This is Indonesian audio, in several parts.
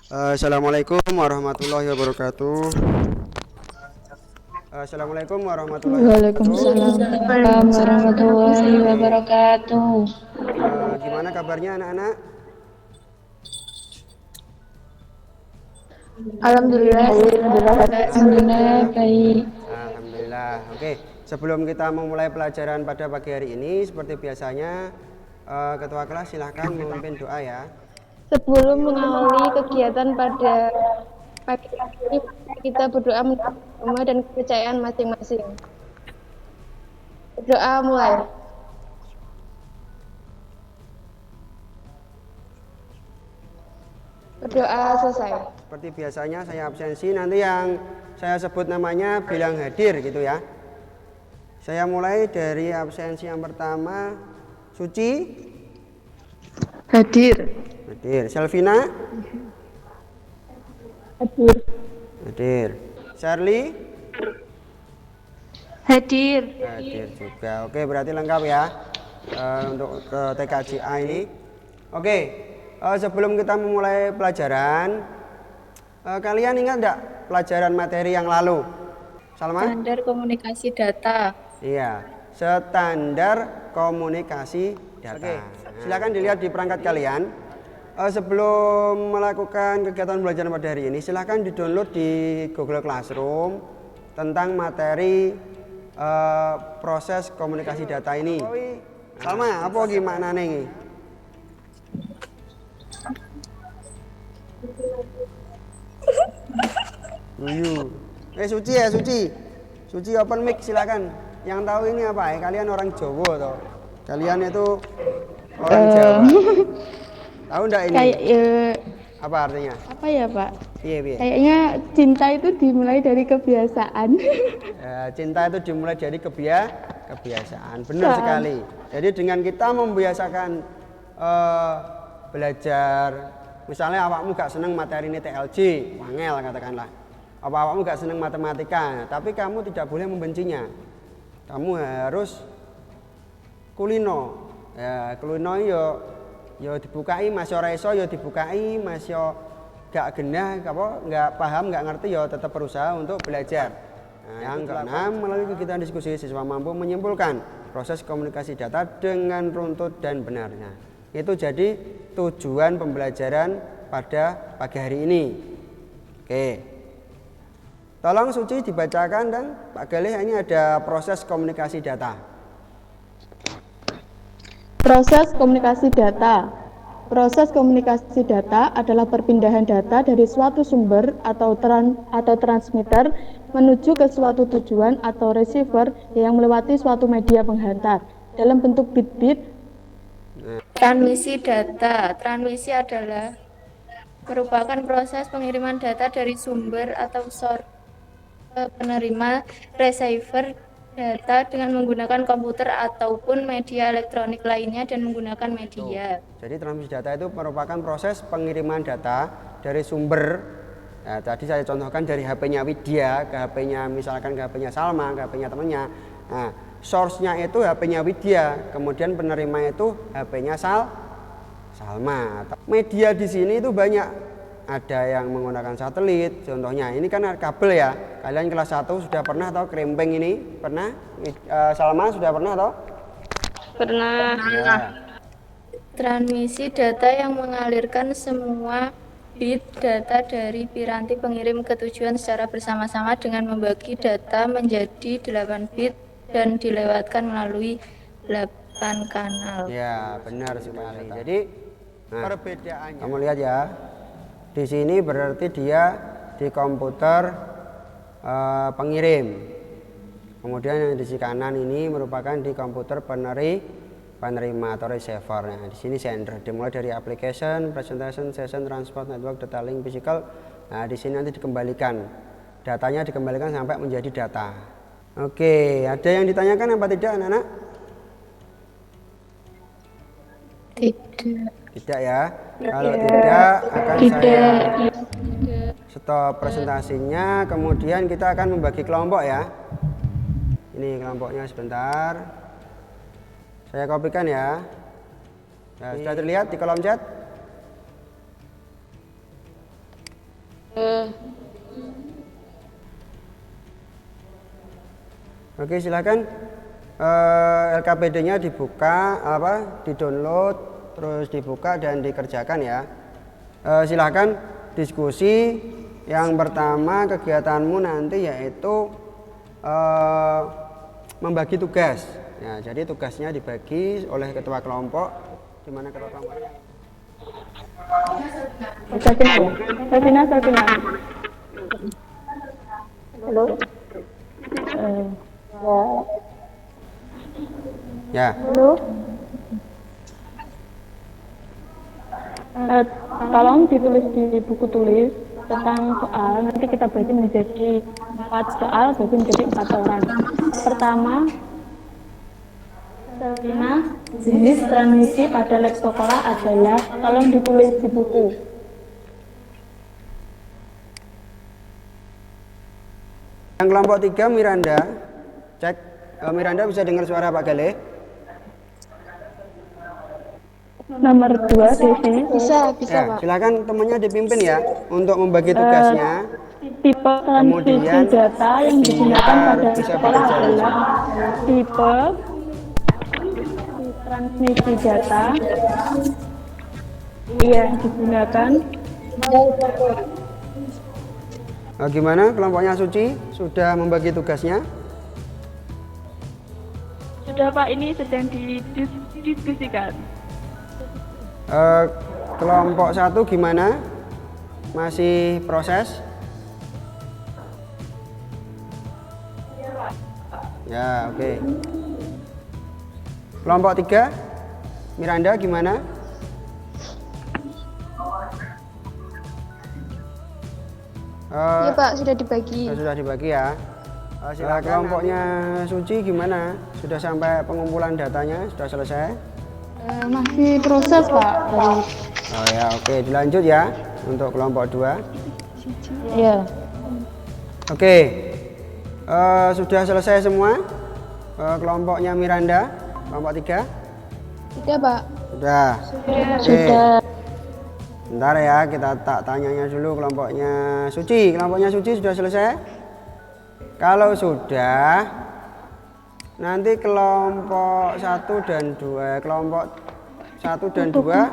Assalamualaikum warahmatullahi wabarakatuh. Assalamualaikum warahmatullahi wabarakatuh. Waalaikumsalam warahmatullahi wabarakatuh. Gimana kabarnya anak-anak? Alhamdulillah. Alhamdulillah baik. Alhamdulillah. Oke, sebelum kita memulai pelajaran pada pagi hari ini, seperti biasanya, Ketua kelas silahkan memimpin doa ya. Sebelum mengawali kegiatan pada pagi ini, kita berdoa menurut agama dan kepercayaan masing-masing. Berdoa mulai. Berdoa selesai. Seperti biasanya saya absensi, nanti yang saya sebut namanya bilang hadir gitu ya. Saya mulai dari absensi yang pertama, Suci. Hadir. Hadir. Selvina. Hadir. Hadir. Charlie. Hadir. Hadir juga. Oke, berarti lengkap ya untuk ke TKJA ini. Oke, sebelum kita memulai pelajaran, kalian ingat enggak pelajaran materi yang lalu? Salma? Standar komunikasi data. Iya, standar komunikasi data. Oke, silakan dilihat di perangkat kalian. Sebelum melakukan kegiatan belajar pada hari ini, silakan di-download di Google Classroom tentang materi proses komunikasi data ini. Salma, apa gimana nih? Suci ya, Suci open mic silakan. Yang tahu ini apa ya? Kalian orang Jawa toh. Kalian itu orang Jawa. Tahu enggak ini? Apa artinya? Apa ya Pak? Iya. Kayaknya cinta itu dimulai dari kebiasaan. Cinta itu dimulai dari kebiasaan. Benar sekali. Jadi dengan kita membiasakan belajar, misalnya awakmu gak seneng materi ini TLJ, wangel katakanlah. Awakmu gak seneng matematika, tapi kamu tidak boleh membencinya. Kamu harus kulino. Ya, kulino yo dibukai, masih ora iso yo dibukai, masih gak genah, nggak paham, nggak ngerti yo tetap berusaha untuk belajar. Nah, yang keenam, melalui kegiatan diskusi siswa mampu menyimpulkan proses komunikasi data dengan runtut dan benar. Nah, itu jadi tujuan pembelajaran pada pagi hari ini. Oke. Tolong Suci dibacakan dan Pak Galih, ini ada proses komunikasi data. Proses komunikasi data. Proses komunikasi data adalah perpindahan data dari suatu sumber atau transmitter menuju ke suatu tujuan atau receiver yang melewati suatu media penghantar dalam bentuk bit-bit. Transmisi data. Transmisi adalah merupakan proses pengiriman data dari sumber atau source ke penerima receiver data dengan menggunakan komputer ataupun media elektronik lainnya dan menggunakan media. Jadi transmisi data itu merupakan proses pengiriman data dari sumber. Nah, tadi saya contohkan dari HP-nya Widya ke HP-nya, misalkan ke HP-nya Salma, ke HP-nya temannya. Nah, source-nya itu HP-nya Widya, kemudian penerima itu HP-nya Salma. Media di sini itu banyak. Ada yang menggunakan satelit, contohnya ini kan kabel ya. Kalian kelas 1 sudah pernah tahu krempeng ini? Pernah? Salma sudah pernah tahu? Pernah. Ya. Transmisi data yang mengalirkan semua bit data dari piranti pengirim ke tujuan secara bersama-sama dengan membagi data menjadi 8 bit dan dilewatkan melalui 8 kanal. Ya, benar sekali. Jadi, perbedaannya. Kamu lihat ya. Di sini berarti dia di komputer pengirim. Kemudian yang di sisi kanan ini merupakan di komputer penerima atau receiver. Nah, di sini sender. Dimulai dari application, presentation, session, transport, network, data link, physical. Nah, di sini nanti dikembalikan. Datanya dikembalikan sampai menjadi data. Oke, ada yang ditanyakan apa tidak, anak-anak? Tidak. Tidak ya. Kalau tidak akan saya stop presentasinya. Kemudian kita akan membagi kelompok ya. Ini kelompoknya sebentar. Saya kopikan ya. Nah, sudah terlihat di kolom chat? Oke, silakan LKPD-nya dibuka, di-download, terus dibuka dan dikerjakan ya. Silakan diskusi. Yang pertama kegiatanmu nanti yaitu membagi tugas. Ya, jadi tugasnya dibagi oleh ketua kelompok. Di mana ketua kelompoknya? Sabina. Halo. Ya. Halo. Tolong ditulis di buku tulis tentang soal, nanti kita bagi menjadi 4 soal, bagi menjadi 4 orang. Pertama, Sabina, jenis transmisi pada lab sekolah adalah, tolong ditulis di buku. Yang kelompok 3 Miranda, cek Miranda bisa dengar suara Pak Galih? Nomor 2 Devi. Bisa Ya, Pak. silakan temannya dipimpin ya untuk membagi tugasnya. Tipe transmisi Kemudian data yang digunakan pada bisa sekolah bekerja di adalah tipe transmisi data yang digunakan. Gimana kelompoknya Suci? Sudah membagi tugasnya? Sudah Pak, ini sedang didiskusikan. Kelompok 1 gimana? Masih proses? Ya, oke. Kelompok 3 Miranda gimana? Iya Pak, sudah dibagi. Sudah dibagi ya. Silakan. Kelompoknya Suci gimana? Sudah sampai pengumpulan datanya? Sudah selesai? Masih proses Pak. Oh ya, oke, dilanjut ya untuk kelompok 2. Iya. Oke, sudah selesai semua kelompoknya Miranda, kelompok 3? Sudah Pak. Sudah. Sudah. Bentar ya, kita tak tanyanya dulu kelompoknya Suci. Kelompoknya Suci sudah selesai? Kalau sudah, nanti kelompok 1 dan 2, kelompok 1 dan 2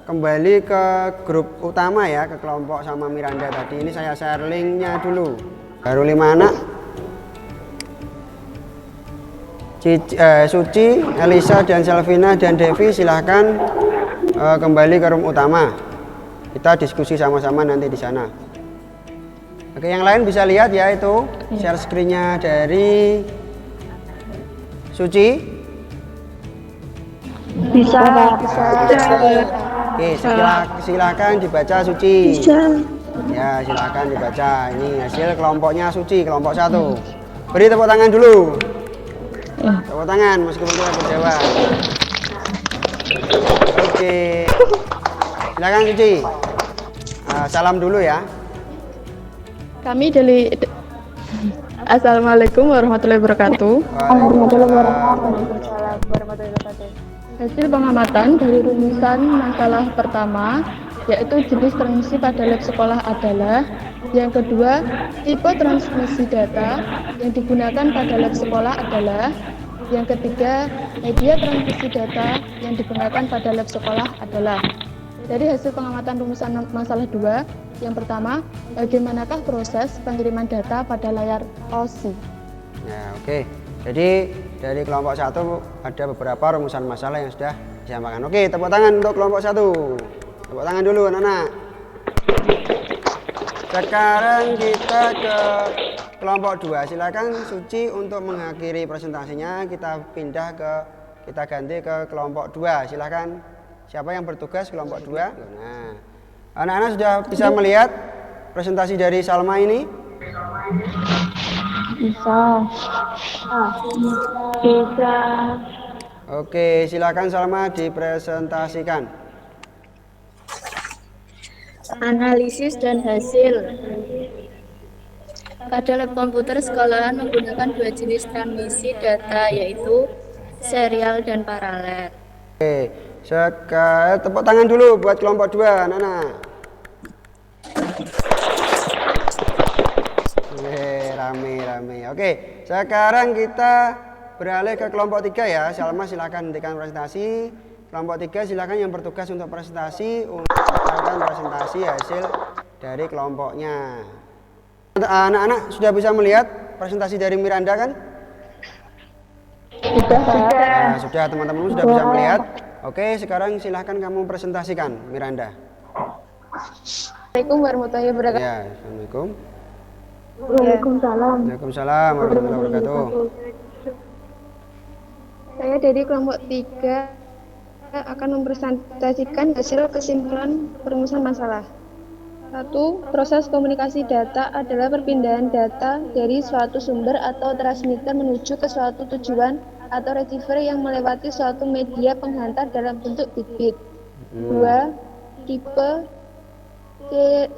kembali ke grup utama ya, ke kelompok sama Miranda tadi. Ini saya share linknya dulu. Baru 5 anak. Suci, Elisa dan Selvina dan Devi silahkan kembali ke room utama. Kita diskusi sama-sama nanti di sana. Oke, yang lain bisa lihat ya itu share screen-nya dari Suci. Bisa. Oke, silahkan dibaca Suci. Bisa. Ya, silahkan dibaca. Ini hasil kelompoknya Suci, kelompok 1. Beri tepuk tangan dulu. Tepuk tangan meskipun kita berjawab. Oke. Silakan Suci. Salam dulu ya. Kami dari Assalamualaikum warahmatullahi wabarakatuh. Hasil pengamatan dari rumusan masalah pertama, yaitu jenis transmisi pada lab sekolah adalah. Yang kedua, tipe transmisi data yang digunakan pada lab sekolah adalah. Yang ketiga, media transmisi data yang digunakan pada lab sekolah adalah. Dari hasil pengamatan rumusan masalah 2, yang pertama, bagaimanakah proses pengiriman data pada layar OSI? Ya, oke. Jadi dari kelompok 1 ada beberapa rumusan masalah yang sudah disampaikan. Oke, tepuk tangan untuk kelompok 1. Tepuk tangan dulu anak-anak. Sekarang kita ke kelompok 2. Silakan Suci untuk mengakhiri presentasinya. Kita ganti ke kelompok 2. Silakan. Siapa yang bertugas kelompok 2? Nah, anak-anak sudah bisa melihat presentasi dari Salma ini? Bisa. Bisa. Oke, silakan Salma dipresentasikan. Analisis dan hasil. Pada lab komputer sekolahan menggunakan 2 jenis transmisi data, yaitu serial dan paralel. Oke, tepuk tangan dulu buat kelompok 2, anak-anak. rame. Oke, sekarang kita beralih ke kelompok 3 ya. Salma silakan hentikan presentasi. Kelompok 3 silakan yang bertugas untuk presentasi untuk melakukan presentasi hasil dari kelompoknya. Anak-anak sudah bisa melihat presentasi dari Miranda kan? Sudah. Sudah, teman-teman sudah bisa melihat. Oke, sekarang silahkan kamu presentasikan, Miranda. Assalamualaikum warahmatullahi wabarakatuh. Ya, assalamualaikum. Waalaikumsalam. Waalaikumsalam warahmatullahi wabarakatuh. Saya dari kelompok 3 akan mempresentasikan hasil kesimpulan perumusan masalah. 1. Proses komunikasi data adalah perpindahan data dari suatu sumber atau transmitter menuju ke suatu tujuan atau receiver yang melewati suatu media penghantar dalam bentuk bit-bit. 2. Tipe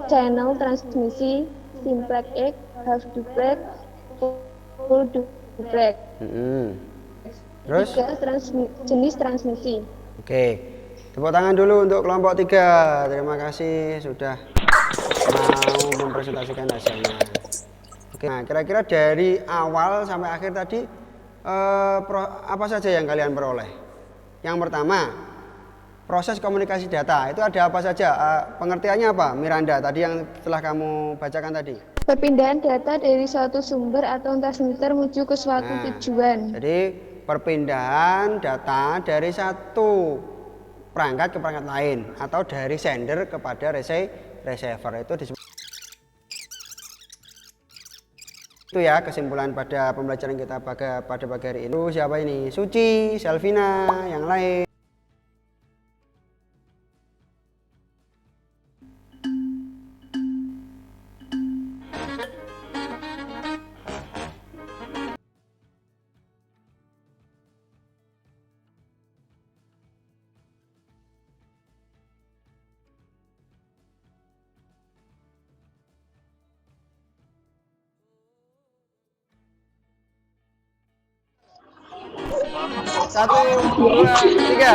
channel transmisi simplex X, half duplex, full duplex. Terus? 3. Jenis transmisi. Oke, tepuk tangan dulu untuk kelompok 3. Terima kasih sudah mau mempresentasikan hasilnya. Oke, nah kira-kira dari awal sampai akhir tadi apa saja yang kalian peroleh? Yang pertama, proses komunikasi data itu ada apa saja? Pengertiannya apa, Miranda? Tadi yang telah kamu bacakan tadi. Perpindahan data dari suatu sumber atau transmitter menuju ke suatu tujuan. Jadi perpindahan data dari satu perangkat ke perangkat lain atau dari sender kepada receiver itu disebut. Itu ya kesimpulan pada pembelajaran kita pada pagi hari ini. Siapa ini? Suci, Selvina, yang lain. Satu, dua, tiga.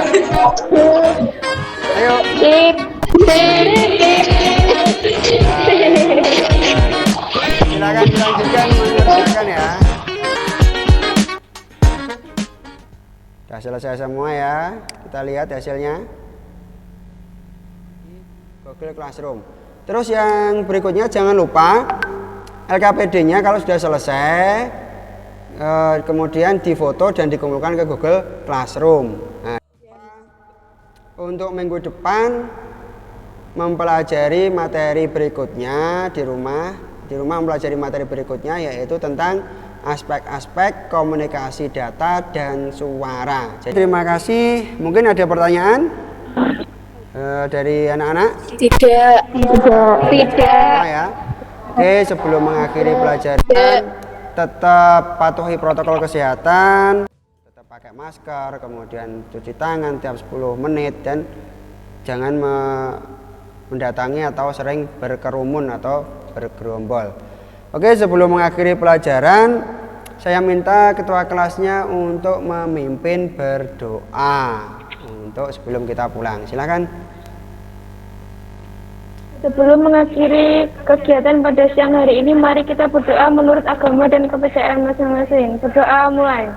Ayo. Silakan dilanjutkan mengerjakan ya. Sudah selesai semua ya. Kita lihat hasilnya. Google Classroom. Terus yang berikutnya jangan lupa LKPD-nya kalau sudah selesai kemudian difoto dan dikumpulkan ke Google Classroom. Nah, untuk minggu depan mempelajari materi berikutnya di rumah mempelajari materi berikutnya yaitu tentang aspek-aspek komunikasi data dan suara. Jadi, terima kasih. Mungkin ada pertanyaan dari anak-anak? Tidak. Ya. Oke, sebelum mengakhiri pelajaran tetap patuhi protokol kesehatan, tetap pakai masker, kemudian cuci tangan tiap 10 menit dan jangan mendatangi atau sering berkerumun atau bergerombol. Oke, sebelum mengakhiri pelajaran, saya minta ketua kelasnya untuk memimpin berdoa untuk sebelum kita pulang. Silakan. Sebelum mengakhiri kegiatan pada siang hari ini, mari kita berdoa menurut agama dan kepercayaan masing-masing. Berdoa mulai.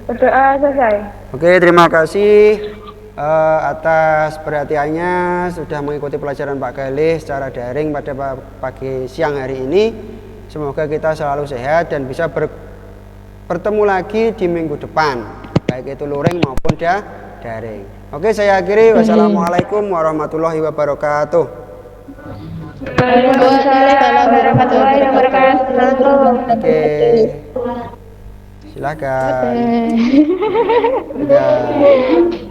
Berdoa selesai. Oke, terima kasih atas perhatiannya sudah mengikuti pelajaran Pak Galih secara daring pada pagi siang hari ini. Semoga kita selalu sehat dan bisa bertemu lagi di minggu depan, baik itu luring maupun daring. Oke, saya akhiri. Wassalamualaikum warahmatullahi wabarakatuh. Waalaikumsalam warahmatullahi wabarakatuh. Oke, silakan. Ya.